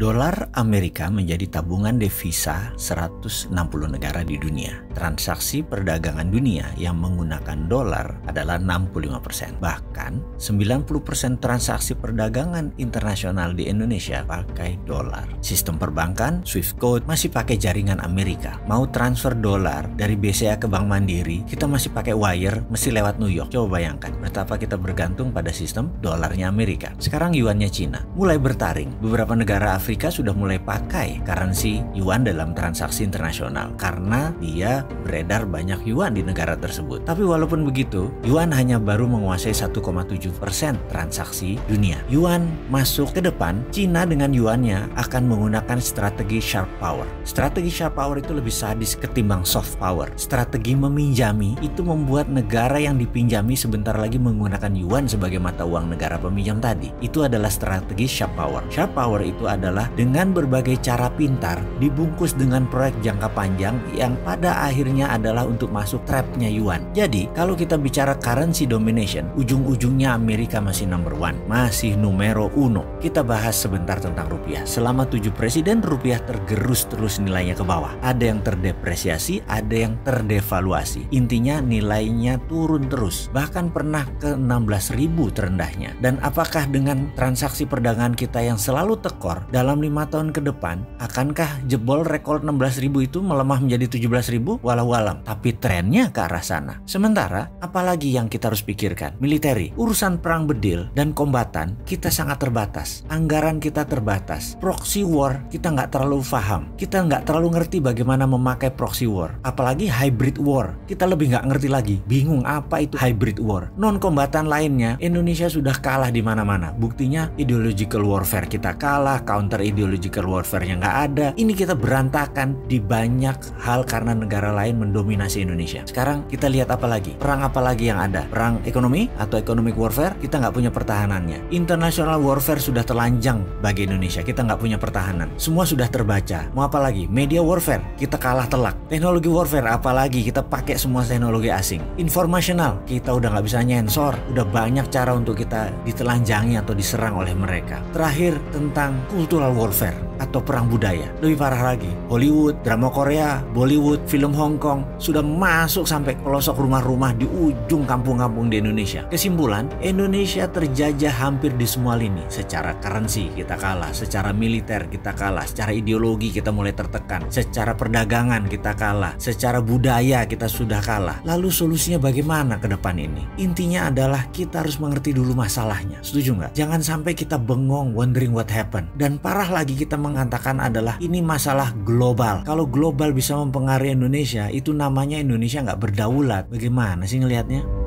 Dolar Amerika menjadi tabungan devisa 160 negara di dunia. Transaksi perdagangan dunia yang menggunakan dolar adalah 65%. Bahkan 90% transaksi perdagangan internasional di Indonesia pakai dolar. Sistem perbankan, Swift Code masih pakai jaringan Amerika. Mau transfer dolar dari BCA ke Bank Mandiri, kita masih pakai wire, mesti lewat New York. Coba bayangkan betapa kita bergantung pada sistem dolarnya Amerika. Sekarang yuannya Cina mulai bertaring. Beberapa negara Afrika sudah mulai pakai currency yuan dalam transaksi internasional karena dia beredar banyak yuan di negara tersebut. Tapi walaupun begitu, yuan hanya baru menguasai 1,7% transaksi dunia. Yuan masuk ke depan, Cina dengan yuannya akan menggunakan strategi sharp power. Strategi sharp power itu lebih sadis ketimbang soft power. Strategi meminjami itu membuat negara yang dipinjami sebentar lagi menggunakan yuan sebagai mata uang negara peminjam tadi. Itu adalah strategi sharp power. Sharp power itu adalah dengan berbagai cara pintar dibungkus dengan proyek jangka panjang yang pada akhirnya adalah untuk masuk trapnya yuan. Jadi kalau kita bicara currency domination, ujung-ujungnya Amerika masih number one, masih numero uno. Kita bahas sebentar tentang rupiah. Selama 7 presiden rupiah tergerus terus nilainya ke bawah. Ada yang terdepresiasi, ada yang terdevaluasi. Intinya nilainya turun terus. Bahkan pernah ke 16.000 terendahnya. Dan apakah dengan transaksi perdagangan kita yang selalu tekor dalam 5 tahun ke depan, akankah jebol rekor 16.000 itu melemah menjadi 17.000? Walau alam. Tapi trennya ke arah sana. Sementara, apalagi yang kita harus pikirkan? Militeri, urusan perang bedil dan kombatan kita sangat terbatas. Anggaran kita terbatas. Proxy war kita nggak terlalu paham. Kita nggak terlalu ngerti bagaimana memakai proxy war. Apalagi hybrid war. Kita lebih nggak ngerti lagi. Bingung apa itu hybrid war. Non-kombatan lainnya, Indonesia sudah kalah di mana-mana. Buktinya ideological warfare kita kalah, counter ideological warfare-nya nggak ada. Ini kita berantakan di banyak hal karena negara lain mendominasi Indonesia. Sekarang kita lihat apa lagi? Perang apa lagi yang ada? Perang ekonomi atau economic warfare? Kita nggak punya pertahanannya. International warfare sudah telanjang bagi Indonesia. Kita nggak punya pertahanan. Semua sudah terbaca. Mau apa lagi? Media warfare, kita kalah telak. Teknologi warfare, apalagi kita pakai semua teknologi asing. Informational, kita udah nggak bisa nyensor. Udah banyak cara untuk kita ditelanjangi atau diserang oleh mereka. Terakhir tentang cultural warfare atau perang budaya. Lebih parah lagi, Hollywood, drama Korea, Bollywood, film Hong Kong sudah masuk sampai pelosok rumah-rumah di ujung kampung-kampung di Indonesia. Kesimpulan, Indonesia terjajah hampir di semua lini. Secara currency kita kalah, secara militer kita kalah, secara ideologi kita mulai tertekan, secara perdagangan kita kalah, secara budaya kita sudah kalah. Lalu solusinya bagaimana ke depan ini? Intinya adalah kita harus mengerti dulu masalahnya. Setuju nggak? Jangan sampai kita bengong wondering what happened. Dan parah lagi kita mengatakan adalah ini masalah global. Kalau global bisa mempengaruhi Indonesia, itu namanya Indonesia nggak berdaulat. Bagaimana sih ngelihatnya?